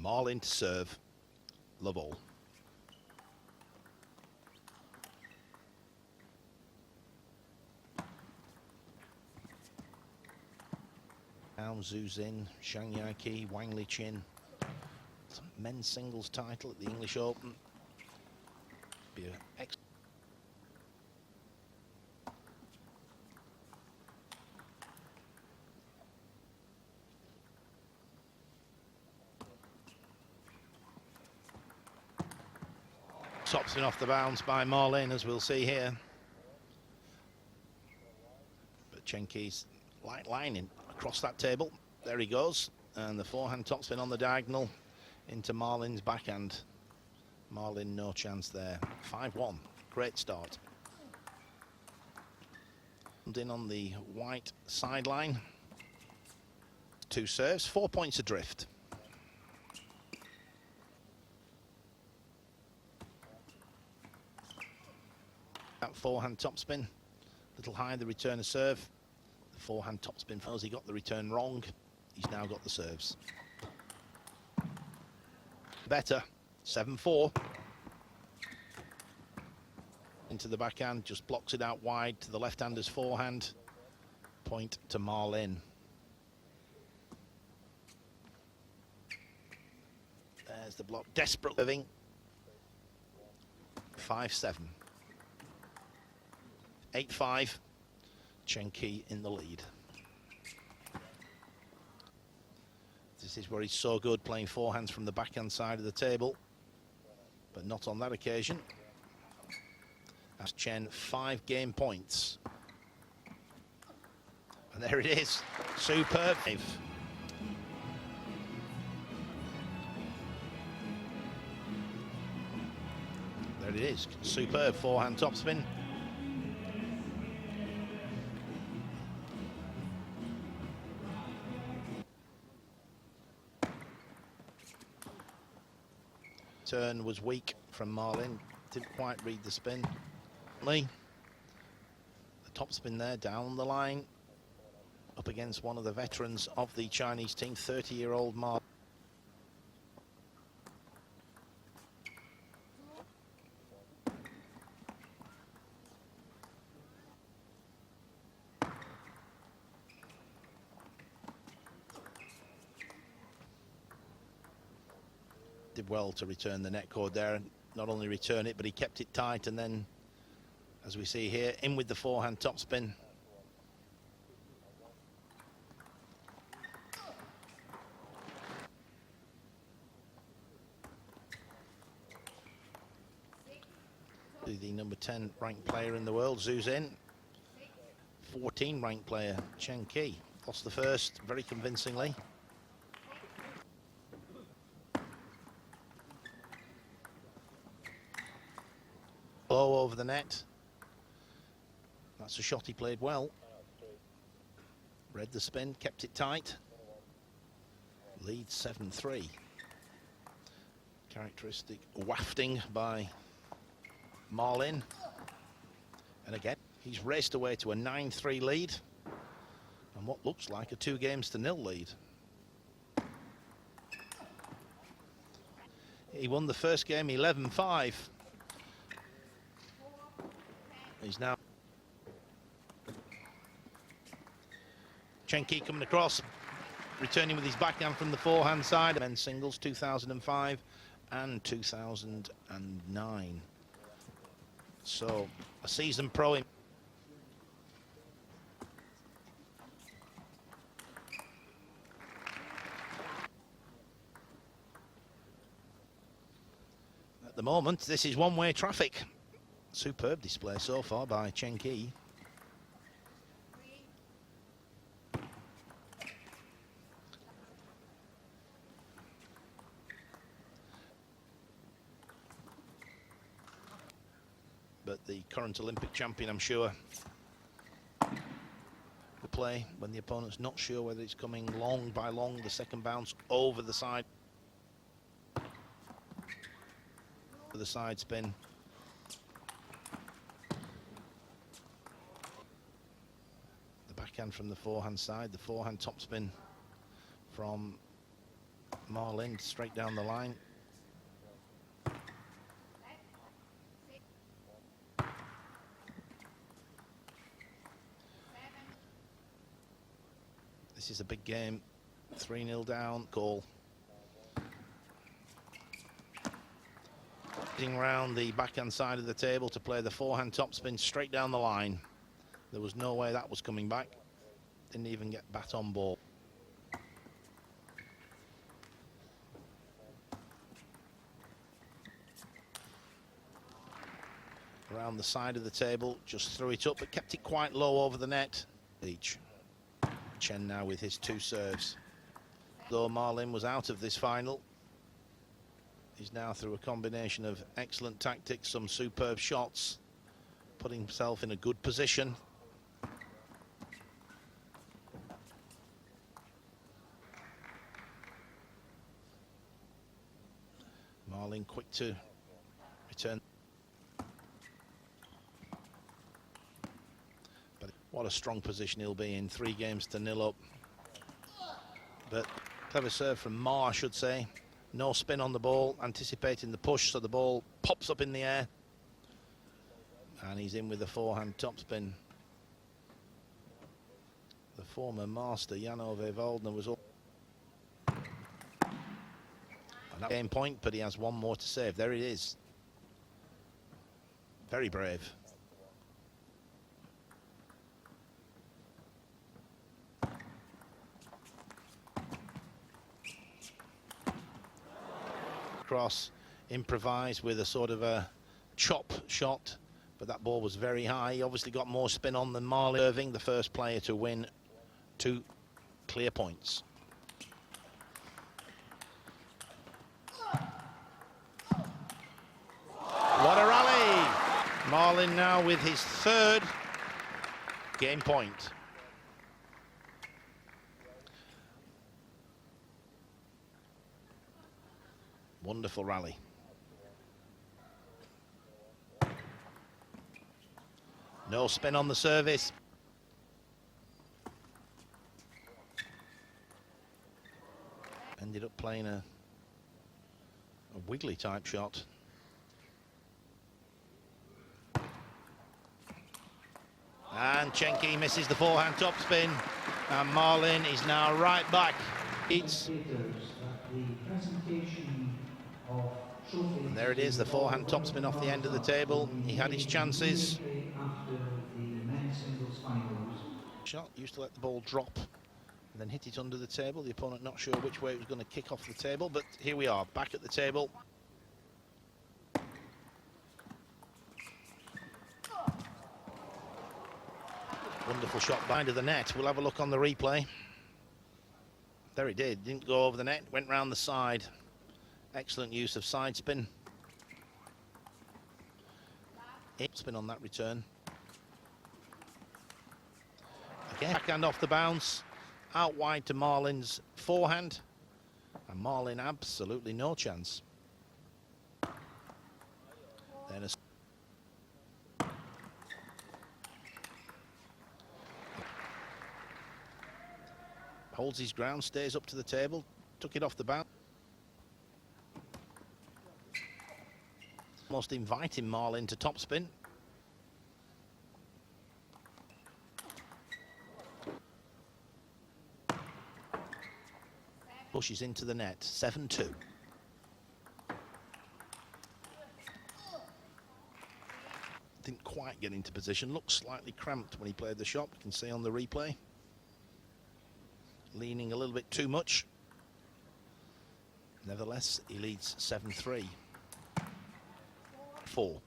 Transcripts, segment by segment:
Marlin to serve. Love all. Now Zhu Xin, Zhang Yaqi, Wang Liqin. Men's singles title at the English Open. Be an excellent. Topspin off the bounce by Marlin, as we'll see here. But Chen Qi's light lining across that table. There he goes. And the forehand topspin on the diagonal into Marlin's backhand. Marlin, no chance there. 5-1. Great start. And in on the white sideline. 2 serves, 4 points adrift. That forehand topspin, little high the return of serve. The forehand topspin, as he got the return wrong, he's now got the serves. Better, 7-4. Into the backhand, just blocks it out wide to the left-hander's forehand. Point to Marlin. There's the block, desperate living. 5-7. 8-5, Chen Qi in the lead. This is where he's so good, playing forehands from the backhand side of the table, but not on that occasion. As Chen 5 game points. And there it is, superb. There it is, superb forehand topspin. Turn was weak from Marlin, didn't quite read the spin. The topspin there down the line, up against one of the veterans of the Chinese team, 30-year-old Marlin. Did well to return the net cord there, and not only return it, but he kept it tight, and then, as we see here, in with the forehand topspin. The number 10 ranked player in the world, Zhu Xin. 14 ranked player, Chen Qi. Lost the first very convincingly. Low over the net. That's a shot he played well. Read the spin, kept it tight. Leads 7-3. Characteristic wafting by Marlin. And again, he's raced away to a 9-3 lead. And what looks like a 2-0 lead. He won the first game 11-5. He's now Chen Qi coming across, returning with his backhand from the forehand side. Men's singles 2005 and 2009. So a seasoned pro. At the moment, this is one-way traffic. Superb display so far by Chen Qi. But the current Olympic champion, I'm sure, will play when the opponent's not sure whether it's coming long by long, the second bounce over the side. For the side spin. Backhand from the forehand side, the forehand topspin from Marlin straight down the line. This is a big game. 3-0 down, goal. Round the backhand side of the table to play the forehand topspin straight down the line. There was no way that was coming back. Didn't even get bat on ball. Around the side of the table, just threw it up, but kept it quite low over the net. Each. Chen now with his 2 serves. Though Marlin was out of this final, he's now, through a combination of excellent tactics, some superb shots, putting himself in a good position. Marlin quick to return. But what a strong position he'll be in. 3 games to 0 up. But clever serve from Ma, I should say. No spin on the ball, anticipating the push, so the ball pops up in the air. And he's in with the forehand topspin. The former master, Jan-Ove Waldner, was all. And that game point, but he has 1 more to save. There it is. Very brave. Cross, improvised with a sort of a chop shot, but that ball was very high. He obviously got more spin on than Marlin. Irving, the first player to win 2 clear points. What a rally! Marlin now with his 3rd game point. Wonderful rally. No spin on the service. Ended up playing a wiggly type shot. And Chenki misses the forehand topspin. And Marlin is now right back. It's... And there it is, the forehand topspin off the end of the table. He had his chances. Shot used to let the ball drop and then hit it under the table. The opponent not sure which way it was going to kick off the table, but here we are, back at the table. Wonderful shot behind the net. We'll have a look on the replay. There it did, didn't go over the net, went round the side. Excellent use of side spin. Spin on that return. Again, backhand off the bounce. Out wide to Marlin's forehand. And Marlin absolutely no chance. Then a... Holds his ground, stays up to the table. Took it off the bounce. Almost inviting Marlin to topspin. Pushes into the net, 7-2. Didn't quite get into position, looked slightly cramped when he played the shot, you can see on the replay. Leaning a little bit too much. Nevertheless, he leads 7-3. 4.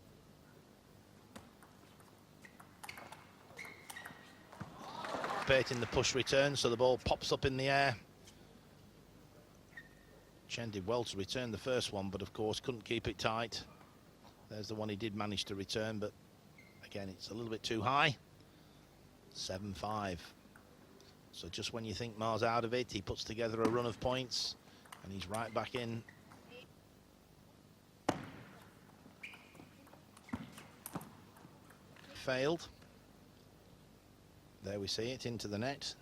Baiting the push return, so the ball pops up in the air. Chen did well to return the first one, but of course couldn't keep it tight. There's the one he did manage to return, but again it's a little bit too high. 7-5. So just when you think Ma's out of it, he puts together a run of points and he's right back in. Failed. There we see it, into the net.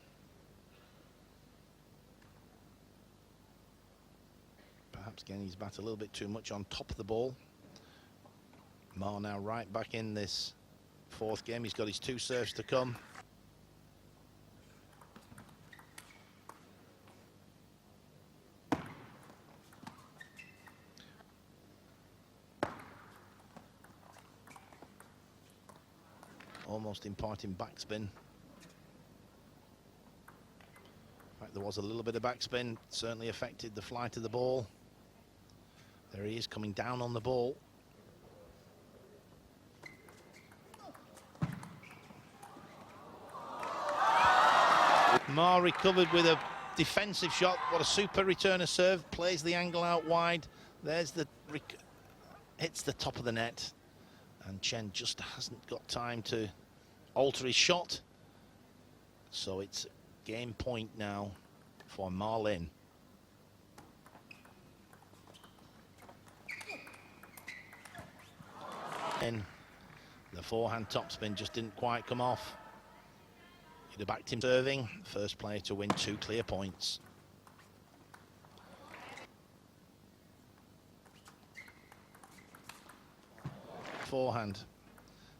Perhaps getting his bat a little bit too much on top of the ball. Ma now right back in this fourth game. He's got his 2 serves to come. Almost imparting backspin. In fact, there was a little bit of backspin, certainly affected the flight of the ball. There he is coming down on the ball. Ma recovered with a defensive shot. What a super returner serve. Plays the angle out wide. There's the hits the top of the net. And Chen just hasn't got time to alter his shot. So it's game point now for Ma Lin. And the forehand topspin just didn't quite come off. He'd have backed him serving. First player to win 2 clear points. Forehand.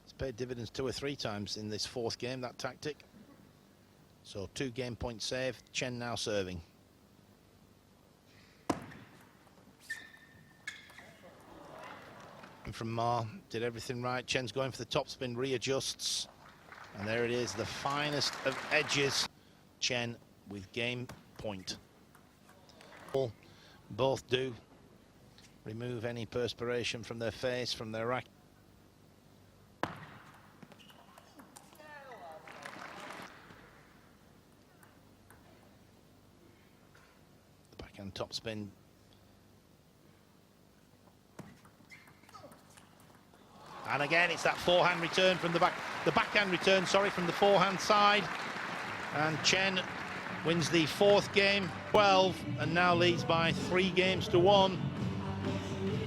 It's paid dividends 2 or 3 times in this fourth game, that tactic. So 2 game points saved. Chen now serving. And from Ma, did everything right. Chen's going for the topspin, readjusts. And there it is, the finest of edges. Chen with game point. Both do remove any perspiration from their face, from their racket. The backhand topspin. And again, it's that forehand return from the backhand return, sorry, from the forehand side. And Chen wins the fourth game, 12, and now leads by 3 games to 1.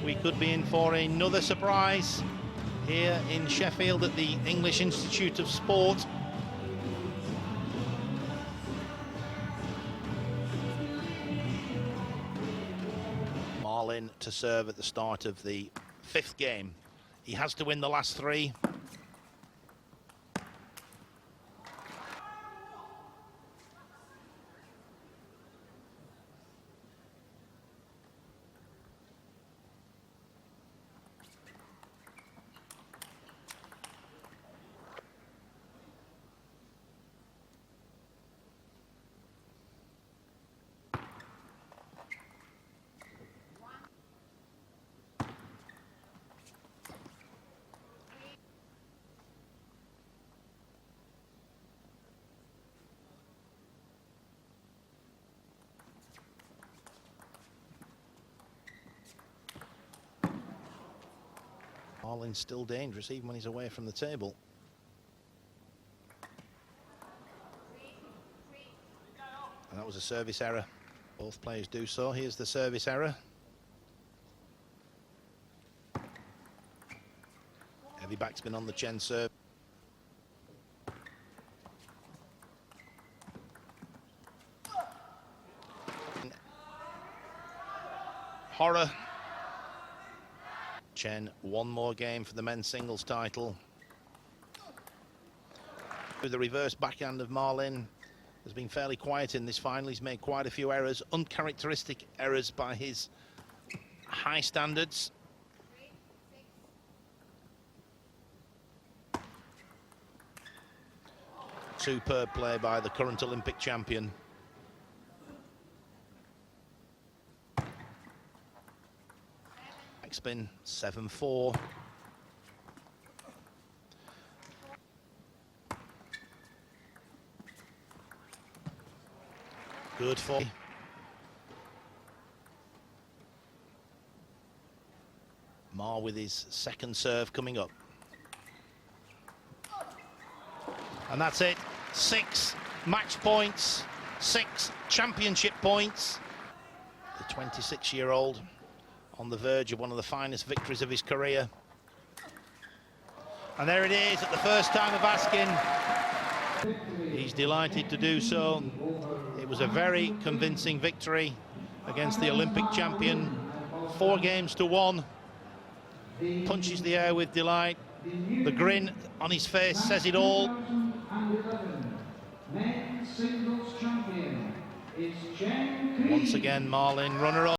We could be in for another surprise here in Sheffield at the English Institute of Sport. Ma Lin to serve at the start of the 5th game. He has to win the last 3. Marlin's still dangerous even when he's away from the table. And that was a service error. Both players do so. Here's the service error. Heavy backspin on the Chen serve. Horror. Chen, 1 more game for the men's singles title. With the reverse backhand of Ma Lin, has been fairly quiet in this final. He's made quite a few errors, uncharacteristic errors by his high standards. Superb play by the current Olympic champion. Backspin, 7-4. Good for Ma with his second serve coming up. And that's it. 6 match points, 6 championship points. The 26-year-old on the verge of one of the finest victories of his career. And there it is at the first time of asking. He's delighted to do so. It was a very convincing victory against the Olympic champion. 4 games to 1. Punches the air with delight. The grin on his face says it all. Once again, Marlin, runner-up.